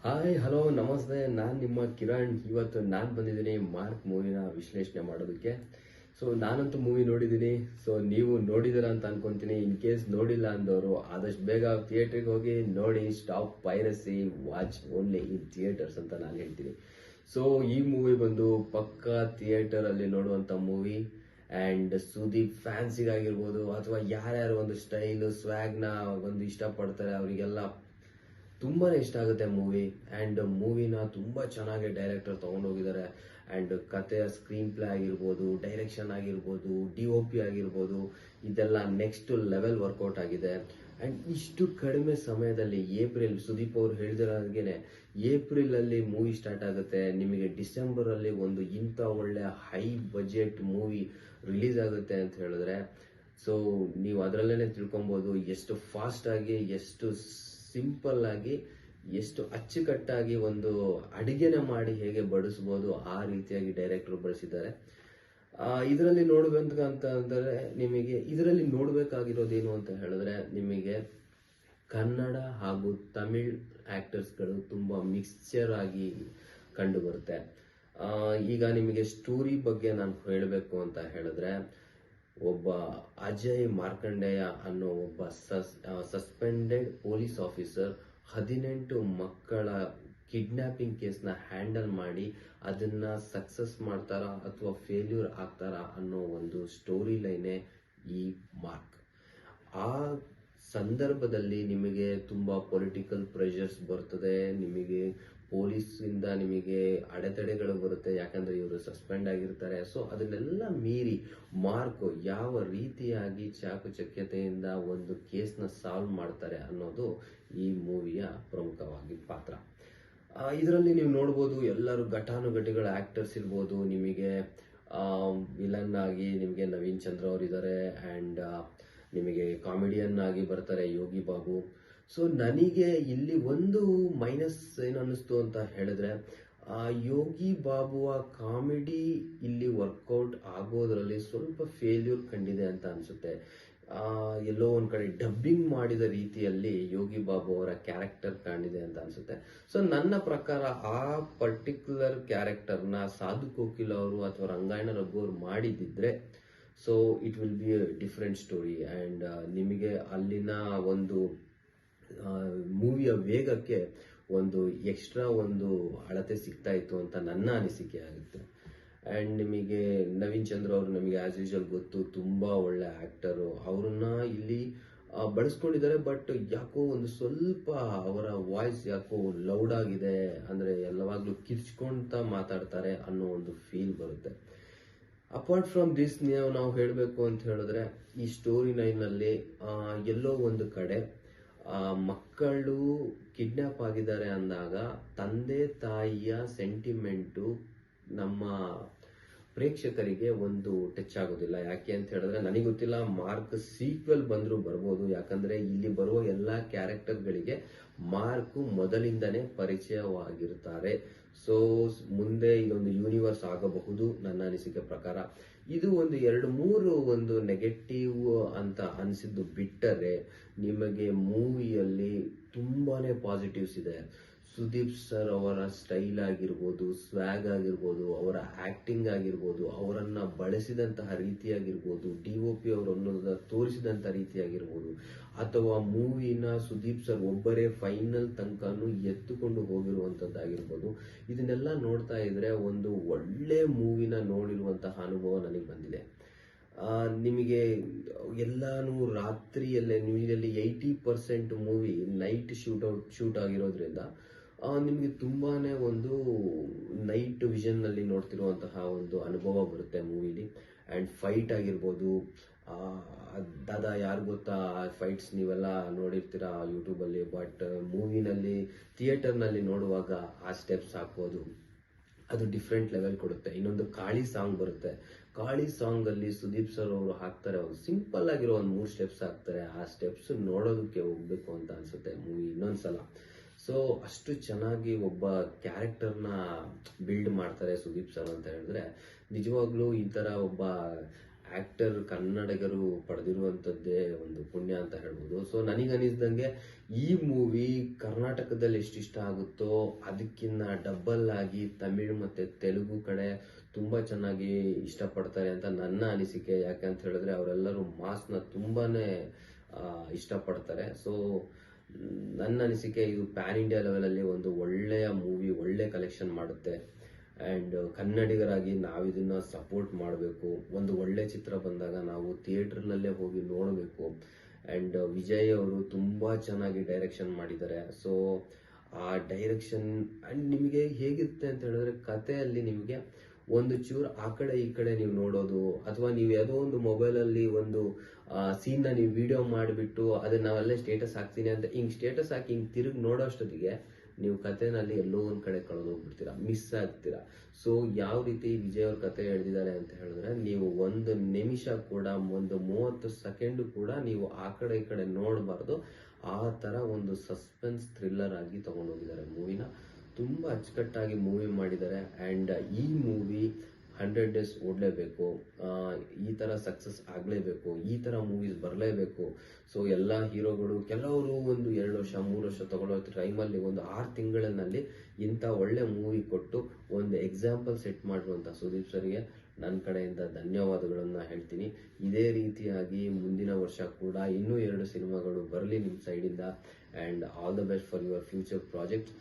Hi hello ನಮಸ್ತೆ. ನಾನು ನಿಮ್ಮ ಕಿರಣ್. ಇವತ್ತು ನಾನು ಬಂದಿದ್ದೀನಿ ಮಾರ್ಕ್ ಮೂವಿನ ವಿಶ್ಲೇಷಣೆ ಮಾಡೋದಕ್ಕೆ. ಸೊ ನಾನಂತೂ ಮೂವಿ ನೋಡಿದ್ದೀನಿ. ಸೊ ನೀವು ನೋಡಿದ್ದೀರಾ ಅಂತ ಅನ್ಕೊಂತೀನಿ. ಇನ್ ಕೇಸ್ ನೋಡಿಲ್ಲ ಅಂದವರು ಆದಷ್ಟು ಬೇಗ ಥಿಯೇಟ್ರಿಗೆ ಹೋಗಿ ನೋಡಿ. Stop piracy, watch only in theatres ಅಂತ ನಾನು ಹೇಳ್ತೀನಿ. ಸೊ ಈ ಮೂವಿ ಬಂದು ಪಕ್ಕಾ ಥಿಯೇಟರ್ ಅಲ್ಲಿ ನೋಡುವಂತ ಮೂವಿ. ಅಂಡ್ ಸುದೀಪ್ ಫ್ಯಾನ್ಸಿಗಾಗಿರ್ಬೋದು ಅಥವಾ ಯಾರ್ಯಾರು ಒಂದು ಸ್ಟೈಲ್ ಸ್ವ್ಯಾಗ್ನ ಒಂದು ಇಷ್ಟಪಡ್ತಾರೆ ಅವರಿಗೆಲ್ಲ ತುಂಬಾನೇ ಇಷ್ಟ ಆಗುತ್ತೆ ಮೂವಿ. ಅಂಡ್ ಮೂವಿನ ತುಂಬಾ ಚೆನ್ನಾಗಿ ಡೈರೆಕ್ಟರ್ ತಗೊಂಡೋಗಿದ್ದಾರೆ. ಅಂಡ್ ಕಥೆಯ ಸ್ಕ್ರೀನ್ ಪ್ಲೇ ಆಗಿರ್ಬೋದು, ಡೈರೆಕ್ಷನ್ ಆಗಿರ್ಬೋದು, DOP ಆಗಿರ್ಬೋದು, ಇದೆಲ್ಲ ನೆಕ್ಸ್ಟ್ ಲೆವೆಲ್ ವರ್ಕೌಟ್ ಆಗಿದೆ. ಅಂಡ್ ಇಷ್ಟು ಕಡಿಮೆ ಸಮಯದಲ್ಲಿ ಏಪ್ರಿಲ್, ಸುದೀಪ್ ಅವರು ಹೇಳಿದಿರೋಂಗೆನೆ ಏಪ್ರಿಲ್ ಅಲ್ಲಿ ಮೂವಿ ಸ್ಟಾರ್ಟ್ ಆಗುತ್ತೆ. ನಿಮಗೆ ಡಿಸೆಂಬರ್ ಅಲ್ಲಿ ಒಂದು ಇಂಥ ಒಳ್ಳೆ ಹೈ ಬಜೆಟ್ ಮೂವಿ ರಿಲೀಸ್ ಆಗುತ್ತೆ ಅಂತ ಹೇಳಿದ್ರೆ ಸೊ ನೀವು ಅದರಲ್ಲೇನೆ ತಿಳ್ಕೊಬಹುದು ಎಷ್ಟು ಫಾಸ್ಟ್ ಆಗಿ, ಎಷ್ಟು ಸಿಂಪಲ್ ಆಗಿ, ಎಷ್ಟು ಅಚ್ಚುಕಟ್ಟಾಗಿ ಒಂದು ಅಡಿಗೆನ ಮಾಡಿ ಹೇಗೆ ಬಡಿಸ್ಬೋದು ಆ ರೀತಿಯಾಗಿ ಡೈರೆಕ್ಟರ್ ಬಳಸಿದ್ದಾರೆ. ಇದರಲ್ಲಿ ನೋಡ್ಬೇಕಂತ ನಿಮಗೆ ಇದರಲ್ಲಿ ನೋಡ್ಬೇಕಾಗಿರೋದೇನು ಅಂತ ಹೇಳಿದ್ರೆ ನಿಮಗೆ ಕನ್ನಡ ಹಾಗೂ ತಮಿಳ್ ಆಕ್ಟರ್ಸ್ಗಳು ತುಂಬಾ ಮಿಕ್ಸ್ಚರ್ ಆಗಿ ಕಂಡು ಬರುತ್ತೆ. ಈಗ ನಿಮಗೆ ಸ್ಟೋರಿ ಬಗ್ಗೆ ನಾನು ಹೇಳಬೇಕು ಅಂತ ಹೇಳಿದ್ರೆ ಒಬ್ಬ ಅಜಯ್ ಮಾರ್ಕಂಡೇಯ ಅನ್ನೋ ಒಬ್ಬ ಸಸ್ಪೆಂಡೆಡ್ ಪೊಲೀಸ್ ಆಫೀಸರ್ 18 ಮಕ್ಕಳ ಕಿಡ್ನಾಪಿಂಗ್ ಕೇಸ್ನ ಹ್ಯಾಂಡಲ್ ಮಾಡಿ ಅದನ್ನ ಸಕ್ಸಸ್ ಮಾಡ್ತಾರಾ ಅಥವಾ ಫೇಲ್ಯೂರ್ ಆಗ್ತಾರಾ ಅನ್ನೋ ಒಂದು ಸ್ಟೋರಿ ಲೈನೇ ಈ ಮಾರ್ಕ್. ಆ ಸಂದರ್ಭದಲ್ಲಿ ನಿಮಗೆ ತುಂಬಾ ಪೊಲಿಟಿಕಲ್ ಪ್ರೆಷರ್ಸ್ ಬರ್ತದೆ, ನಿಮಗೆ ಪೊಲೀಸಿಂದ ನಿಮಗೆ ಅಡೆತಡೆಗಳು ಬರುತ್ತೆ, ಯಾಕಂದ್ರೆ ಇವರು ಸಸ್ಪೆಂಡ್ ಆಗಿರ್ತಾರೆ. ಸೊ ಅದನ್ನೆಲ್ಲ ಮೀರಿ ಮಾರ್ಕ್ ಯಾವ ರೀತಿಯಾಗಿ ಚಾಕುಚಕ್ಯತೆಯಿಂದ ಒಂದು ಕೇಸ್ನ ಸಾಲ್ವ್ ಮಾಡ್ತಾರೆ ಅನ್ನೋದು ಈ ಮೂವಿಯ ಪ್ರಮುಖವಾಗಿ ಪಾತ್ರ. ಇದರಲ್ಲಿ ನೀವು ನೋಡ್ಬೋದು ಎಲ್ಲರೂ ಘಟಾನುಘಟಿಗಳ ಆಕ್ಟರ್ಸ್ ಇರ್ಬೋದು. ನಿಮಗೆ ವಿಲನ್ ಆಗಿ ನಿಮಗೆ ನವೀನ್ ಚಂದ್ರ ಅವರು ಇದ್ದಾರೆ. ಅಂಡ್ ನಿಮಗೆ ಕಾಮಿಡಿಯನ್ ಆಗಿ ಬರ್ತಾರೆ ಯೋಗಿ ಬಾಬು. ಸೊ ನನಗೆ ಇಲ್ಲಿ ಒಂದು ಮೈನಸ್ ಏನು ಅನ್ನಿಸ್ತು ಅಂತ ಹೇಳಿದ್ರೆ ಯೋಗಿ ಬಾಬುವ ಕಾಮಿಡಿ ಇಲ್ಲಿ ವರ್ಕೌಟ್ ಆಗೋದ್ರಲ್ಲಿ ಸ್ವಲ್ಪ ಫೇಲ್ಯೂರ್ ಕಂಡಿದೆ ಅಂತ ಅನ್ಸುತ್ತೆ. ಎಲ್ಲೋ ಒಂದ್ ಕಡೆ ಡಬ್ಬಿಂಗ್ ಮಾಡಿದ ರೀತಿಯಲ್ಲಿ ಯೋಗಿ ಬಾಬು ಅವರ ಕ್ಯಾರೆಕ್ಟರ್ ಕಾಣಿದೆ ಅಂತ ಅನ್ಸುತ್ತೆ. ಸೊ ನನ್ನ ಪ್ರಕಾರ ಆ ಪರ್ಟಿಕ್ಯುಲರ್ ಕ್ಯಾರೆಕ್ಟರ್ನ ಸಾಧು ಕೋಕಿಲ್ ಅವರು ಅಥವಾ ರಂಗಾಯಣ ರಘು ಅವರು ಮಾಡಿದಿದ್ರೆ so it will be a different story. And ನಿಮಗೆ ಅಲ್ಲಿನ ಒಂದು ಮೂವಿಯ ವೇಗಕ್ಕೆ ಒಂದು ಎಕ್ಸ್ಟ್ರಾ ಒಂದು ಅಳತೆ ಸಿಗ್ತಾ ಇತ್ತು ಅಂತ ನನ್ನ ಅನಿಸಿಕೆ ಆಗುತ್ತೆ. ಅಂಡ್ ನಿಮಗೆ ನವೀನ್ ಚಂದ್ರ ಅವರು ನಮಗೆ ಆಸ್ ಯೂಶುವಲ್ ಗೊತ್ತು, ತುಂಬಾ ಒಳ್ಳೆ ಆಕ್ಟರು. ಅವ್ರನ್ನ ಇಲ್ಲಿ ಬಳಸ್ಕೊಂಡಿದ್ದಾರೆ. ಬಟ್ ಯಾಕೋ ಒಂದು ಸ್ವಲ್ಪ ಅವರ ವಾಯ್ಸ್ ಯಾಕೋ ಲೌಡ್ ಆಗಿದೆ, ಅಂದ್ರೆ ಎಲ್ಲವಾಗ್ಲೂ ಕಿರ್ಚ್ಕೊಂತ ಮಾತಾಡ್ತಾರೆ ಅನ್ನೋ ಒಂದು ಫೀಲ್ ಬರುತ್ತೆ. ಅಪಾರ್ಟ್ ಫ್ರಮ್ ದಿಸ್ ನಾವು ಹೇಳಬೇಕು ಅಂತ ಹೇಳಿದ್ರೆ ಈ ಸ್ಟೋರಿ ಲೈನ್ನಲ್ಲಿ ಎಲ್ಲೋ ಒಂದು ಕಡೆ ಮಕ್ಕಳು ಕಿಡ್ನಾಪ್ ಆಗಿದ್ದಾರೆ ಅಂದಾಗ ತಂದೆ ತಾಯಿಯ ಸೆಂಟಿಮೆಂಟು ನಮ್ಮ ಪ್ರೇಕ್ಷಕರಿಗೆ ಒಂದು ಟಚ್ ಆಗೋದಿಲ್ಲ. ಯಾಕೆ ಅಂತ ಹೇಳಿದ್ರೆ ನನಗೆ ಗೊತ್ತಿಲ್ಲ, ಮಾರ್ಕ್ ಸೀಕ್ವೆಲ್ ಬಂದರೂ ಬರ್ಬೋದು. ಯಾಕಂದ್ರೆ ಇಲ್ಲಿ ಬರುವ ಎಲ್ಲಾ ಕ್ಯಾರೆಕ್ಟರ್ಗಳಿಗೆ ಮಾರ್ಕ್ ಮೊದಲಿಂದನೇ ಪರಿಚಯವಾಗಿರ್ತಾರೆ. ಸೊ ಮುಂದೆ ಇದೊಂದು ಯೂನಿವರ್ಸ್ ಆಗಬಹುದು ನನ್ನ ಅನಿಸಿಕೆ ಪ್ರಕಾರ. ಇದು ಒಂದು 2-3 ಒಂದು ನೆಗೆಟಿವ್ ಅಂತ ಅನಿಸಿದ್ದು ಬಿಟ್ಟರೆ ನಿಮಗೆ ಮೂವಿಯಲ್ಲಿ ತುಂಬಾನೇ ಪಾಸಿಟಿವ್ಸ್ ಇದೆ. ಸುದೀಪ್ ಸರ್ ಅವರ ಸ್ಟೈಲ್ ಆಗಿರ್ಬೋದು, ಸ್ವ್ಯಾಗ್ ಆಗಿರ್ಬೋದು, ಅವರ ಆಕ್ಟಿಂಗ್ ಆಗಿರ್ಬೋದು, ಅವರನ್ನ ಬಳಸಿದಂತಹ ರೀತಿಯಾಗಿರ್ಬೋದು, DOP ಅವರನ್ನು ತೋರಿಸಿದಂತಹ ರೀತಿಯಾಗಿರ್ಬೋದು, ಅಥವಾ ಮೂವಿನ ಸುದೀಪ್ ಸರ್ ಒಬ್ಬರೇ ಫೈನಲ್ ತನಕನೂ ಎತ್ತುಕೊಂಡು ಹೋಗಿರುವಂತದ್ದಾಗಿರ್ಬೋದು, ಇದನ್ನೆಲ್ಲ ನೋಡ್ತಾ ಇದ್ರೆ ಒಂದು ಒಳ್ಳೆ ಮೂವಿನ ನೋಡಿರುವಂತಹ ಅನುಭವ ನನಗೆ ಬಂದಿದೆ. ನಿಮಗೆ ಎಲ್ಲಾನು ರಾತ್ರಿಯಲ್ಲೇ, ನಿಮಗೆ 80% ಮೂವಿ ನೈಟ್ ಶೂಟ್ ಆಗಿರೋದ್ರಿಂದ ನಿಮಗೆ ತುಂಬಾನೇ ಒಂದು ನೈಟ್ ವಿಷನ್ ನಲ್ಲಿ ನೋಡ್ತಿರುವಂತಹ ಒಂದು ಅನುಭವ ಬರುತ್ತೆ ಮೂವಿಲಿ. ಅಂಡ್ ಫೈಟ್ ಆಗಿರ್ಬೋದು, ದಾದಾ ಯಾರು ಗೊತ್ತಾ ಫೈಟ್ಸ್ ನೀವೆಲ್ಲ ನೋಡಿರ್ತೀರಾ ಯೂಟ್ಯೂಬ್ ಅಲ್ಲಿ. ಬಟ್ ಮೂವಿನಲ್ಲಿ ಥಿಯೇಟರ್ ನಲ್ಲಿ ನೋಡುವಾಗ ಆ ಸ್ಟೆಪ್ಸ್ ಹಾಕೋದು ಅದು ಡಿಫ್ರೆಂಟ್ ಲೆವೆಲ್ ಕೊಡುತ್ತೆ. ಇನ್ನೊಂದು ಕಾಳಿ ಸಾಂಗ್ ಬರುತ್ತೆ. ಕಾಳಿ ಸಾಂಗ್ ಅಲ್ಲಿ ಸುದೀಪ್ ಸರ್ ಅವರು ಹಾಕ್ತಾರೆ, ಒಂದು ಸಿಂಪಲ್ ಆಗಿರೋ ಒಂದು 3 ಸ್ಟೆಪ್ಸ್ ಹಾಕ್ತಾರೆ. ಆ ಸ್ಟೆಪ್ಸ್ ನೋಡೋದಕ್ಕೆ ಹೋಗ್ಬೇಕು ಅಂತ ಅನ್ಸುತ್ತೆ ಮೂವಿ ಇನ್ನೊಂದ್ಸಲ. ಸೊ ಅಷ್ಟು ಚೆನ್ನಾಗಿ ಒಬ್ಬ ಕ್ಯಾರೆಕ್ಟರ್ನ ಬಿಲ್ಡ್ ಮಾಡ್ತಾರೆ ಸುದೀಪ್ ಸರ್ ಅಂತ ಹೇಳಿದ್ರೆ ನಿಜವಾಗ್ಲೂ ಈ ತರ ಒಬ್ಬ ಆಕ್ಟರ್ ಕನ್ನಡಿಗರು ಪಡೆದಿರುವಂಥದ್ದೇ ಒಂದು ಪುಣ್ಯ ಅಂತ ಹೇಳ್ಬೋದು. ಸೊ ನನಗನಿಸ್ದಂಗೆ ಈ ಮೂವಿ ಕರ್ನಾಟಕದಲ್ಲಿ ಎಷ್ಟಿಷ್ಟ ಆಗುತ್ತೋ ಅದಕ್ಕಿಂತ ಡಬಲ್ ಆಗಿ ತಮಿಳ್ ಮತ್ತೆ ತೆಲುಗು ಕಡೆ ತುಂಬಾ ಚೆನ್ನಾಗಿ ಇಷ್ಟಪಡ್ತಾರೆ ಅಂತ ನನ್ನ ಅನಿಸಿಕೆ. ಯಾಕಂತ ಹೇಳಿದ್ರೆ ಅವರೆಲ್ಲರೂ ಮಾಸ್ನ ತುಂಬಾನೇ ಇಷ್ಟಪಡ್ತಾರೆ. ಸೊ ನನ್ನ ಅನಿಸಿಕೆ ಇದು ಪ್ಯಾನ್ ಇಂಡಿಯಾ ಲೆವೆಲಲ್ಲಿ ಒಂದು ಒಳ್ಳೆಯ ಮೂವಿ, ಒಳ್ಳೆ ಕಲೆಕ್ಷನ್ ಮಾಡುತ್ತೆ. ಆ್ಯಂಡ್ ಕನ್ನಡಿಗರಾಗಿ ನಾವಿದನ್ನ ಸಪೋರ್ಟ್ ಮಾಡಬೇಕು. ಒಂದು ಒಳ್ಳೆ ಚಿತ್ರ ಬಂದಾಗ ನಾವು ಥಿಯೇಟರ್ನಲ್ಲೇ ಹೋಗಿ ನೋಡಬೇಕು. ಆ್ಯಂಡ್ ವಿಜಯ್ ಅವರು ತುಂಬ ಚೆನ್ನಾಗಿ ಡೈರೆಕ್ಷನ್ ಮಾಡಿದ್ದಾರೆ. ಸೊ ಆ ಡೈರೆಕ್ಷನ್ ಆ್ಯಂಡ್ ನಿಮಗೆ ಹೇಗಿರುತ್ತೆ ಅಂತ ಹೇಳಿದ್ರೆ, ಕಥೆಯಲ್ಲಿ ನಿಮಗೆ ಒಂದು ಚೂರು ಆ ಕಡೆ ಈ ಕಡೆ ನೀವು ನೋಡೋದು, ಅಥವಾ ನೀವು ಯಾವುದೋ ಒಂದು ಮೊಬೈಲಲ್ಲಿ ಒಂದು ಸೀನ್ನ ನೀವು ವಿಡಿಯೋ ಮಾಡಿಬಿಟ್ಟು ಅದನ್ನ ನಾವೆಲ್ಲ ಸ್ಟೇಟಸ್ ಹಾಕ್ತೀನಿ ಅಂತ ಹಿಂಗೆ ಸ್ಟೇಟಸ್ ಹಾಕಿ ಹಿಂಗೆ ತಿರುಗಿ ನೋಡೋ ಅಷ್ಟೊತ್ತಿಗೆ ನೀವು ಕಥೆನಲ್ಲಿ ಎಲ್ಲೋ ಒಂದು ಕಡೆ ಕಳೆದೋಗ್ಬಿಡ್ತೀರಾ, ಮಿಸ್ ಆಗ್ತೀರಾ. ಸೊ ಯಾವ ರೀತಿ ವಿಜಯ್ ಅವ್ರ ಕತೆ ಎಳೆದಿದ್ದಾರೆ ಅಂತ ಹೇಳಿದ್ರೆ, ನೀವು ಒಂದು ನಿಮಿಷ ಕೂಡ, ಒಂದು 30 ಸೆಕೆಂಡ್ ಕೂಡ ನೀವು ಆ ಕಡೆ ಈ ಕಡೆ ನೋಡಬಾರ್ದು. ಆ ಥರ ಒಂದು ಸಸ್ಪೆನ್ಸ್ ಥ್ರಿಲ್ಲರ್ ಆಗಿ ತಗೊಂಡೋಗಿದ್ದಾರೆ ಮೂವಿನ. ತುಂಬ ಅಚ್ಚುಕಟ್ಟಾಗಿ ಮೂವಿ ಮಾಡಿದ್ದಾರೆ. ಆ್ಯಂಡ್ ಈ ಮೂವಿ 100 ಡೇಸ್ ಓಡಲೇಬೇಕು, ಈ ಥರ ಸಕ್ಸಸ್ ಆಗಲೇಬೇಕು, ಈ ಥರ ಮೂವೀಸ್ ಬರಲೇಬೇಕು. ಸೊ ಎಲ್ಲ ಹೀರೋಗಳು, ಕೆಲವರು ಒಂದು 2 ವರ್ಷ 3 ವರ್ಷ ತಗೊಳ್ಳೋ ಟೈಮಲ್ಲಿ ಒಂದು 6 ತಿಂಗಳಿನಲ್ಲಿ ಇಂಥ ಒಳ್ಳೆ ಮೂವಿ ಕೊಟ್ಟು ಒಂದು ಎಕ್ಸಾಂಪಲ್ ಸೆಟ್ ಮಾಡಿರುವಂಥ ಸುದೀಪ್ ಸರ್ಗೆ ನನ್ನ ಕಡೆಯಿಂದ ಧನ್ಯವಾದಗಳನ್ನು ಹೇಳ್ತೀನಿ. ಇದೇ ರೀತಿಯಾಗಿ ಮುಂದಿನ ವರ್ಷ ಕೂಡ ಇನ್ನೂ 2 ಸಿನಿಮಾಗಳು ಬರಲಿ ನಿಮ್ಮ ಸೈಡಿಂದ. And all the best for your future project.